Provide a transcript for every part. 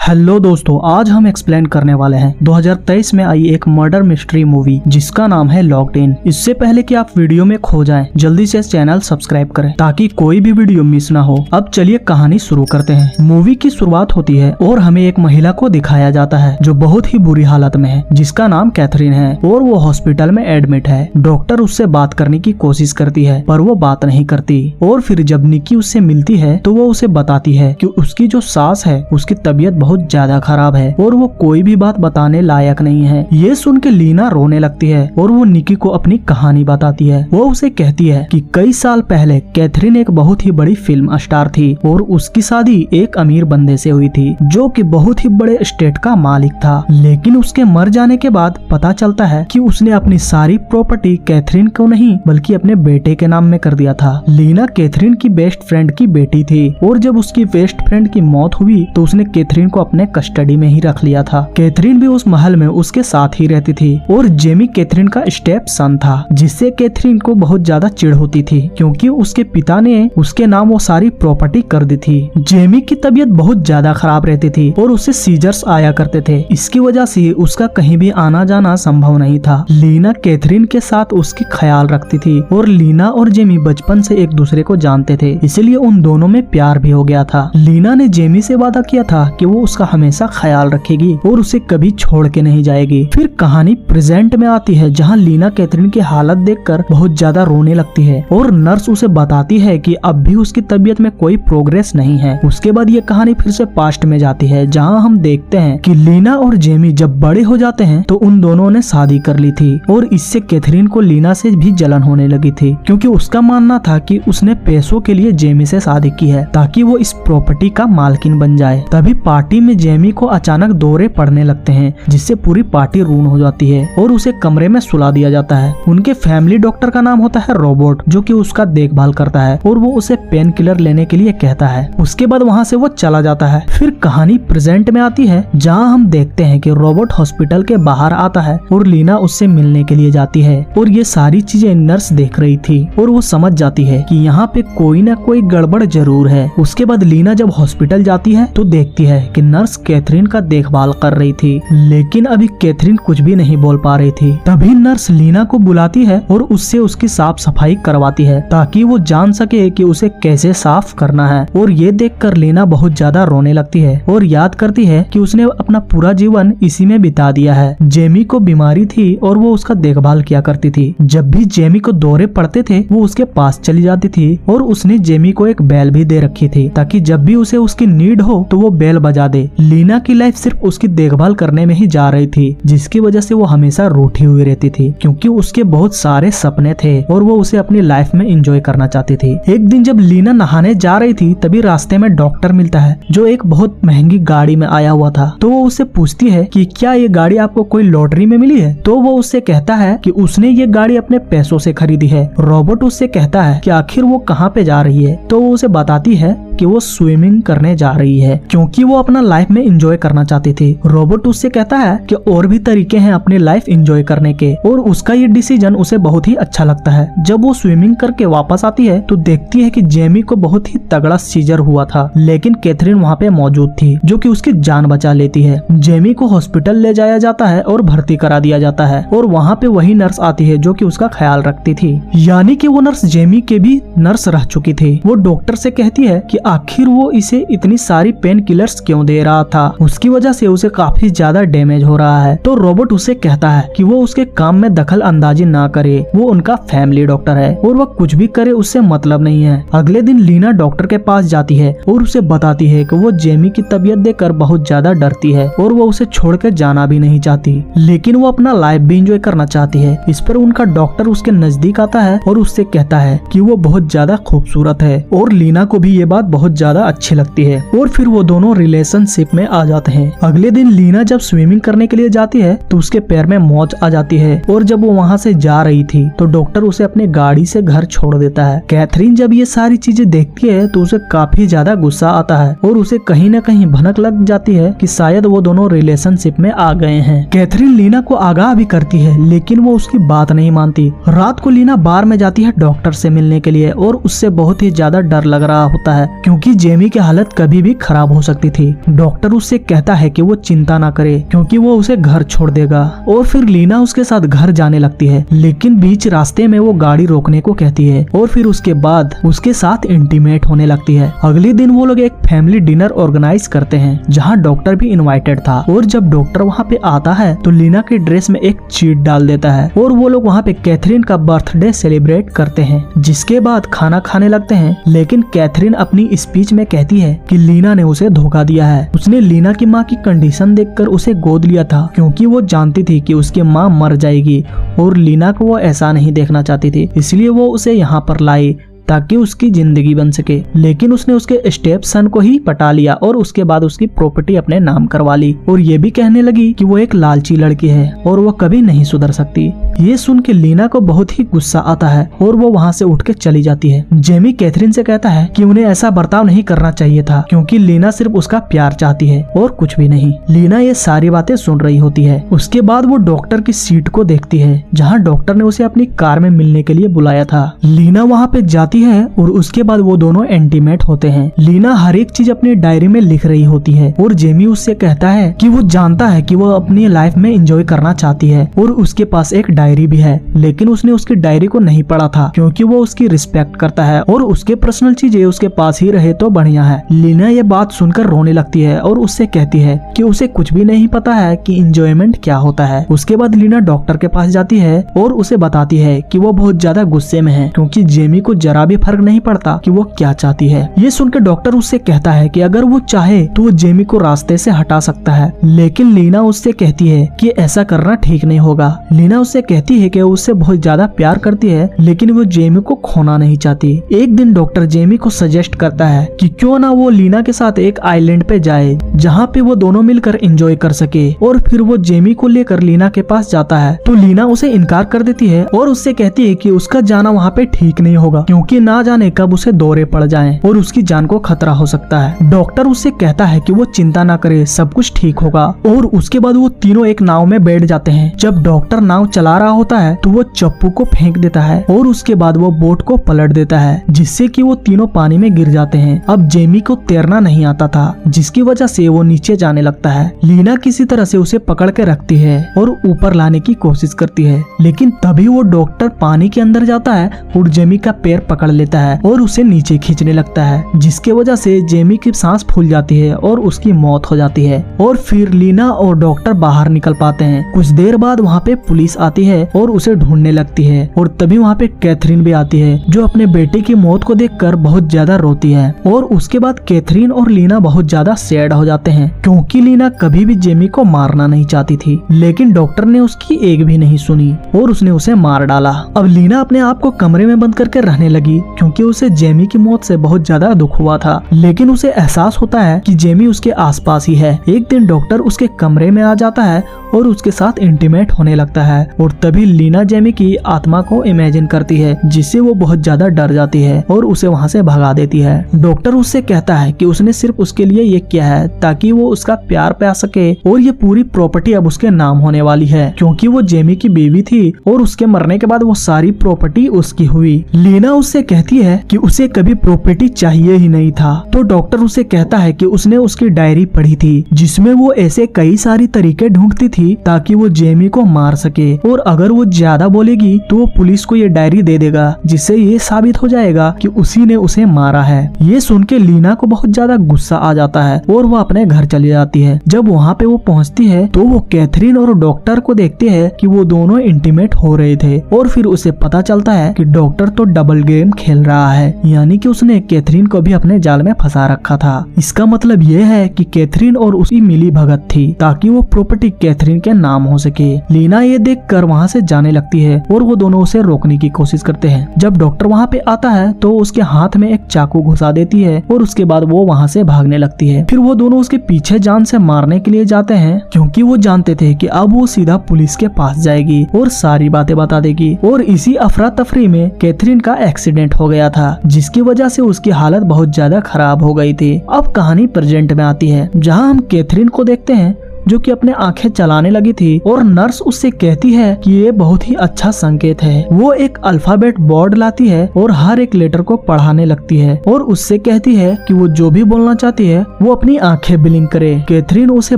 Hello दोस्तों, आज हम एक्सप्लेन करने वाले हैं 2023 में आई एक मर्डर मिस्ट्री मूवी जिसका नाम है लॉक्ड इन। इससे पहले कि आप वीडियो में खो जाएं, जल्दी से चैनल सब्सक्राइब करें ताकि कोई भी वीडियो मिस ना हो। अब चलिए कहानी शुरू करते हैं। मूवी की शुरुआत होती है और हमें एक महिला को दिखाया जाता है जो बहुत ही बुरी हालत में है, जिसका नाम कैथरीन है और वो हॉस्पिटल में एडमिट है। डॉक्टर उससे बात करने की कोशिश करती है पर वो बात नहीं करती और फिर जब निक्की उससे मिलती है तो वो उसे बताती है कि उसकी जो सास है उसकी तबीयत बहुत ज्यादा खराब है और वो कोई भी बात बताने लायक नहीं है। ये सुन के लीना रोने लगती है और वो निक्की को अपनी कहानी बताती है। वो उसे कहती है कि कई साल पहले कैथरीन एक बहुत ही बड़ी फिल्म स्टार थी और उसकी शादी एक अमीर बंदे से हुई थी जो कि बहुत ही बड़े स्टेट का मालिक था। लेकिन उसके मर जाने के बाद पता चलता है कि उसने अपनी सारी प्रॉपर्टी कैथरीन को नहीं बल्कि अपने बेटे के नाम में कर दिया था। लीना कैथरीन की बेस्ट फ्रेंड की बेटी थी और जब उसकी बेस्ट फ्रेंड की मौत हुई तो उसने कैथरीन को अपने कस्टडी में ही रख लिया था। कैथरीन भी उस महल में उसके साथ ही रहती थी और जेमी कैथरीन का स्टेप सन था, जिससे कैथरीन को बहुत ज्यादा चिढ़ होती थी क्योंकि उसके पिता ने उसके नाम वो सारी प्रॉपर्टी कर दी थी। जेमी की तबीयत बहुत ज्यादा खराब रहती थी और उसे सीजर्स आया करते थे। इसकी वजह से उसका कहीं भी आना जाना संभव नहीं था। लीना कैथरीन के साथ उसकी ख्याल रखती थी और लीना और जेमी बचपन से एक दूसरे को जानते थे, इसलिए उन दोनों में प्यार भी हो गया था। लीना ने जेमी से वादा किया था कि वो उसका हमेशा ख्याल रखेगी और उसे कभी छोड़ के नहीं जाएगी। फिर कहानी प्रेजेंट में आती है जहाँ लीना कैथरीन की हालत देखकर बहुत ज्यादा रोने लगती है और नर्स उसे बताती है कि अब भी उसकी तबीयत में कोई प्रोग्रेस नहीं है। उसके बाद ये कहानी फिर से पास्ट में जाती है जहाँ हम देखते हैं कि लीना और जेमी जब बड़े हो जाते हैं तो उन दोनों ने शादी कर ली थी और इससे कैथरीन को लीना से भी जलन होने लगी थी क्योंकि उसका मानना था कि उसने पैसों के लिए जेमी से शादी की है ताकि वो इस प्रॉपर्टी का मालकिन बन जाए। तभी पार्टी में जेमी को अचानक दौरे पड़ने लगते हैं जिससे पूरी पार्टी रून हो जाती है और उसे कमरे में सुला दिया जाता है। उनके फैमिली डॉक्टर का नाम होता है रोबोट जो कि उसका देखभाल करता है और वो उसे पेन किलर लेने के लिए कहता है। उसके बाद वहाँ से वो चला जाता है। फिर कहानी प्रेजेंट में आती है जहाँ हम देखते हैं कि रोबोट हॉस्पिटल के बाहर आता है और लीना उससे मिलने के लिए जाती है और ये सारी चीजें नर्स देख रही थी और वो समझ जाती है कि यहाँ पे कोई ना कोई गड़बड़ जरूर है। उसके बाद लीना जब हॉस्पिटल जाती है तो देखती है कि नर्स कैथरीन का देखभाल कर रही थी, लेकिन अभी कैथरीन कुछ भी नहीं बोल पा रही थी। तभी नर्स लीना को बुलाती है और उससे उसकी साफ सफाई करवाती है ताकि वो जान सके कि उसे कैसे साफ करना है। और ये देखकर लीना बहुत ज्यादा रोने लगती है और याद करती है कि उसने अपना पूरा जीवन इसी में बिता दिया है। जेमी को बीमारी थी और वो उसका देखभाल किया करती थी। जब भी जेमी को दौरे पड़ते थे वो उसके पास चली जाती थी और उसने जेमी को एक बेल भी दे रखी थी ताकि जब भी उसे उसकी नीड हो तो वो बेल बजा दे। लीना की लाइफ सिर्फ उसकी देखभाल करने में ही जा रही थी, जिसकी वजह से वो हमेशा रूठी हुई रहती थी क्योंकि उसके बहुत सारे सपने थे और वो उसे अपनी लाइफ में एंजॉय करना चाहती थी। एक दिन जब लीना नहाने जा रही थी तभी रास्ते में डॉक्टर मिलता है जो एक बहुत महंगी गाड़ी में आया हुआ था। तो वो उससे पूछती है कि क्या ये गाड़ी आपको कोई लॉटरी में मिली है? तो वो उससे कहता है कि उसने ये गाड़ी अपने पैसों से खरीदी है। रोबोट उससे कहता है कि आखिर वो कहाँ पे जा रही है? तो वो उसे बताती है कि वो स्विमिंग करने जा रही है क्योंकि वो अपना लाइफ में एंजॉय करना चाहती थी। रोबोट उससे कहता है कि और भी तरीके हैं अपनी लाइफ एंजॉय करने के और उसका ये डिसीजन उसे बहुत ही अच्छा लगता है। जब वो स्विमिंग करके वापस आती है तो देखती है कि जेमी को बहुत ही तगड़ा सीजर हुआ था, लेकिन कैथरीन वहाँ पे मौजूद थी जो कि उसकी जान बचा लेती है। जेमी को हॉस्पिटल ले जाया जाता है और भर्ती करा दिया जाता है और वहाँ पे वही नर्स आती है जो कि उसका ख्याल रखती थी, यानी कि वो नर्स जेमी के भी नर्स रह चुकी थी। वो डॉक्टर से कहती है कि आखिर वो इसे इतनी सारी पेन किलर्स क्यों दे रहा था, उसकी वजह से उसे काफी ज्यादा डैमेज हो रहा है। तो रोबोट उसे कहता है कि वो उसके काम में दखल अंदाजी ना करे, वो उनका फैमिली डॉक्टर है और वह कुछ भी करे उससे मतलब नहीं है। अगले दिन लीना डॉक्टर के पास जाती है और उसे बताती है कि वो जेमी की तबीयत देखकर बहुत ज्यादा डरती है और वो उसे छोड़कर जाना भी नहीं चाहती, लेकिन वो अपना लाइफ भी एंजॉय करना चाहती है। इस पर उनका डॉक्टर उसके नजदीक आता है और उससे कहता है कि वो बहुत ज्यादा खूबसूरत है और लीना को भी ये बात बहुत ज्यादा अच्छी लगती है और फिर वो दोनों रिलेशनशिप में आ जाते हैं। अगले दिन लीना जब स्विमिंग करने के लिए जाती है तो उसके पैर में मोच आ जाती है और जब वो वहाँ से जा रही थी तो डॉक्टर उसे अपने गाड़ी से घर छोड़ देता है। कैथरीन जब ये सारी चीजें देखती है तो उसे काफी ज्यादा गुस्सा आता है और उसे कहीं न कहीं भनक लग जाती है कि शायद वो दोनों रिलेशनशिप में आ गए हैं। कैथरीन लीना को आगाह भी करती है लेकिन वो उसकी बात नहीं मानती। रात को लीना बार में जाती है डॉक्टर से मिलने के लिए और उससे बहुत ही ज्यादा डर लग रहा होता है क्योंकि जेमी की हालत कभी भी खराब हो सकती थी। डॉक्टर उससे कहता है कि वो चिंता ना करे क्योंकि वो उसे घर छोड़ देगा। और फिर लीना उसके साथ घर जाने लगती है, लेकिन बीच रास्ते में वो गाड़ी रोकने को कहती है और फिर उसके बाद उसके साथ इंटीमेट होने लगती है। अगले दिन वो लोग एक फैमिली डिनर ऑर्गेनाइज करते हैं जहाँ डॉक्टर भी इनवाइटेड था। और जब डॉक्टर वहाँ पे आता है तो लीना के ड्रेस में एक चीट डाल देता है और वो लोग वहाँ पे कैथरीन का बर्थडे सेलिब्रेट करते हैं। जिसके बाद खाना खाने लगते हैं, लेकिन कैथरीन अपनी स्पीच में कहती है कि लीना ने उसे धोखा दिया है। उसने लीना की माँ की कंडीशन देखकर उसे गोद लिया था क्योंकि वो जानती थी कि उसकी माँ मर जाएगी और लीना को वो ऐसा नहीं देखना चाहती थी, इसलिए वो उसे यहाँ पर लाई ताकि उसकी जिंदगी बन सके। लेकिन उसने उसके स्टेप सन को ही पटा लिया और उसके बाद उसकी प्रॉपर्टी अपने नाम करवा ली और ये भी कहने लगी कि वो एक लालची लड़की है और वो कभी नहीं सुधर सकती। ये सुन के लीना को बहुत ही गुस्सा आता है और वो वहाँ से उठ के चली जाती है। जेमी कैथरीन से कहता है कि उन्हें ऐसा बर्ताव नहीं करना चाहिए था क्योंकि लीना सिर्फ उसका प्यार चाहती है और कुछ भी नहीं। लीना ये सारी बातें सुन रही होती है। उसके बाद वो डॉक्टर की सीट को देखती है जहाँ डॉक्टर ने उसे अपनी कार में मिलने के लिए बुलाया था। लीना वहाँ पे जाती है और उसके बाद वो दोनों इंटीमेट होते हैं। लीना हर एक चीज अपनी डायरी में लिख रही होती है और जेमी उससे कहता है कि वो जानता है कि वो अपनी लाइफ में एंजॉय करना चाहती है और उसके पास एक डायरी भी है, लेकिन उसने उसकी डायरी को नहीं पढ़ा था क्योंकि वो उसकी रिस्पेक्ट करता है और उसके पर्सनल चीजें उसके पास ही रहे तो बढ़िया है। लीना ये बात सुनकर रोने लगती है और उससे कहती है कि उसे कुछ भी नहीं पता है कि एंजॉयमेंट क्या होता है। उसके बाद लीना डॉक्टर के पास जाती है और उसे बताती है कि वो बहुत ज्यादा गुस्से में है क्योंकि जेमी को जरा भी फर्क नहीं पड़ता कि वो क्या चाहती है। ये सुनकर डॉक्टर उससे कहता है कि अगर वो चाहे तो वो जेमी को रास्ते से हटा सकता है, लेकिन लीना उससे कहती है कि ऐसा करना ठीक नहीं होगा। लीना उससे कहती है कि वो उससे बहुत ज्यादा प्यार करती है, लेकिन वो जेमी को खोना नहीं चाहती। एक दिन डॉक्टर जेमी को सजेस्ट करता है कि क्यों ना वो लीना के साथ एक आइलैंड पे जाए जहाँ पे वो दोनों मिलकर एंजॉय कर सके। और फिर वो जेमी को लेकर लीना के पास जाता है तो लीना उसे इनकार कर देती है और उससे कहती है कि उसका जाना वहाँ पे ठीक नहीं होगा क्योंकि ना जाने कब उसे दौरे पड़ जाएं और उसकी जान को खतरा हो सकता है। डॉक्टर उससे कहता है कि वो चिंता ना करे, सब कुछ ठीक होगा। और उसके बाद वो तीनों एक नाव में बैठ जाते हैं। जब डॉक्टर नाव चला रहा होता है तो वो चप्पू को फेंक देता है और उसके बाद वो बोट को पलट देता है जिससे कि वो तीनों पानी में गिर जाते हैं। अब जेमी को तैरना नहीं आता था जिसकी वजह से वो नीचे जाने लगता है। लीना किसी तरह से उसे पकड़ के रखती है और ऊपर लाने की कोशिश करती है, लेकिन तभी वो डॉक्टर पानी के अंदर जाता है और जेमी का पैर पकड़ लेता है और उसे नीचे खींचने लगता है जिसके वजह से जेमी की सांस फूल जाती है और उसकी मौत हो जाती है। और फिर लीना और डॉक्टर बाहर निकल पाते हैं। कुछ देर बाद वहाँ पे पुलिस आती है और उसे ढूंढने लगती है और तभी वहाँ पे कैथरीन भी आती है जो अपने बेटे की मौत को देखकर बहुत ज्यादा रोती है। और उसके बाद कैथरीन और लीना बहुत ज्यादा सैड हो जाते हैं क्योंकि लीना कभी भी जेमी को मारना नहीं चाहती थी, लेकिन डॉक्टर ने उसकी एक भी नहीं सुनी और उसने उसे मार डाला। अब लीना अपने आप को कमरे में बंद करके रहने लगी क्योंकि उसे जेमी की मौत से बहुत ज्यादा दुख हुआ था, लेकिन उसे एहसास होता है कि जेमी उसके आसपास ही है। एक दिन डॉक्टर उसके कमरे में आ जाता है और उसके साथ इंटीमेट होने लगता है और तभी लीना जेमी की आत्मा को इमेजिन करती है जिससे वो बहुत ज्यादा डर जाती है और उसे वहाँ से भगा देती है। डॉक्टर उससे कहता है कि उसने सिर्फ उसके लिए ये किया है ताकि वो उसका प्यार पा सके और ये पूरी प्रॉपर्टी अब उसके नाम होने वाली है क्योंकि वो जेमी की बीवी थी और उसके मरने के बाद वो सारी प्रॉपर्टी उसकी हुई। लीना उससे कहती है कि उसे कभी प्रॉपर्टी चाहिए ही नहीं था। तो डॉक्टर उसे कहता है कि उसने उसकी डायरी पढ़ी थी जिसमें वो ऐसे कई सारी तरीके ढूंढती थी ताकि वो जेमी को मार सके और अगर वो ज्यादा बोलेगी तो वो पुलिस को ये डायरी दे देगा जिससे ये साबित हो जाएगा कि उसी ने उसे मारा है। ये सुन के लीना को बहुत ज्यादा गुस्सा आ जाता है और वो अपने घर चली जाती है। जब वहाँ पे वो पहुँचती है तो वो कैथरीन और डॉक्टर को देखती है कि वो दोनों इंटीमेट हो रहे थे और फिर उसे पता चलता है कि डॉक्टर तो डबल गेम खेल रहा है, यानी कि उसने कैथरीन को भी अपने जाल में फंसा रखा था। इसका मतलब ये है कि कैथरीन और उसकी मिली भगत थी ताकि वो प्रॉपर्टी कैथरीन के नाम हो सके। लीना ये देखकर वहाँ से जाने लगती है और वो दोनों उसे रोकने की कोशिश करते हैं। जब डॉक्टर वहाँ पे आता है तो उसके हाथ में एक चाकू घुसा देती है और उसके बाद वो वहाँ से भागने लगती है। फिर वो दोनों उसके पीछे जान से मारने के लिए जाते हैं क्योंकि वो जानते थे कि अब वो सीधा पुलिस के पास जाएगी और सारी बातें बता देगी। और इसी अफरा तफरी में कैथरीन का एक्सीडेंट हो गया था जिसकी वजह से उसकी हालत बहुत ज्यादा खराब हो गई थी। अब कहानी प्रेजेंट में आती है जहाँ हम कैथरीन को देखते हैं जो कि अपने आंखें चलाने लगी थी और नर्स उससे कहती है कि ये बहुत ही अच्छा संकेत है। वो एक अल्फाबेट बोर्ड लाती है और हर एक लेटर को पढ़ाने लगती है और उससे कहती है कि वो जो भी बोलना चाहती है वो अपनी आंखें ब्लिंक करे। कैथरीन उसे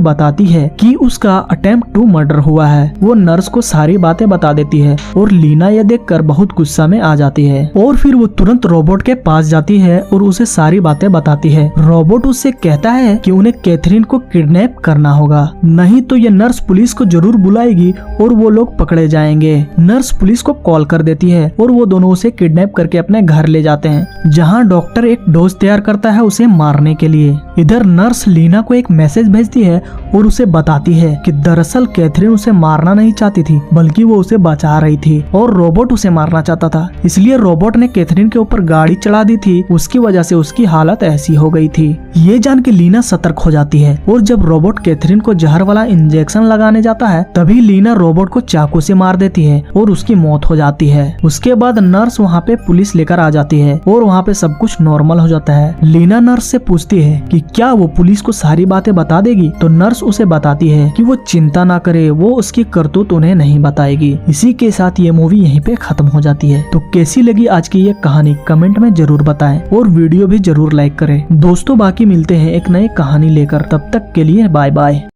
बताती है कि उसका अटेम्प्ट टू मर्डर हुआ है। वो नर्स को सारी बातें बता देती है और लीना यह देखकर बहुत गुस्सा में आ जाती है और फिर वो तुरंत रोबोट के पास जाती है और उसे सारी बातें बताती है। रोबोट उससे कहता है कि उन्हें कैथरीन को किडनैप करना होगा, नहीं तो ये नर्स पुलिस को जरूर बुलाएगी और वो लोग पकड़े जाएंगे। नर्स पुलिस को कॉल कर देती है और वो दोनों उसे किडनैप करके अपने घर ले जाते हैं, जहाँ डॉक्टर एक डोज तैयार करता है उसे मारने के लिए। इधर नर्स लीना को एक मैसेज भेजती है और उसे बताती है कि दरअसल कैथरीन उसे मारना नहीं चाहती थी, बल्कि वो उसे बचा रही थी और रोबोट उसे मारना चाहता था, इसलिए रोबोट ने कैथरीन के ऊपर गाड़ी चढ़ा दी थी। उसकी वजह से उसकी हालत ऐसी हो गई थी। ये जान के लीना सतर्क हो जाती है और जब रोबोट कैथरीन को जहर वाला इंजेक्शन लगाने जाता है तभी लीना रोबोट को चाकू से मार देती है और उसकी मौत हो जाती है। उसके बाद नर्स वहाँ पे पुलिस लेकर आ जाती है और वहाँ पे सब कुछ नॉर्मल हो जाता है। लीना नर्स से पूछती है कि क्या वो पुलिस को सारी बातें बता देगी, तो नर्स उसे बताती है कि वो चिंता ना करे, वो उसकी करतूत उन्हें नहीं बताएगी। इसी के साथ ये मूवी यहीं पे खत्म हो जाती है। तो कैसी लगी आज की ये कहानी कमेंट में जरूर बताएं और वीडियो भी जरूर लाइक करें। दोस्तों बाकी मिलते हैं एक नई कहानी लेकर, तब तक के लिए बाय बाय।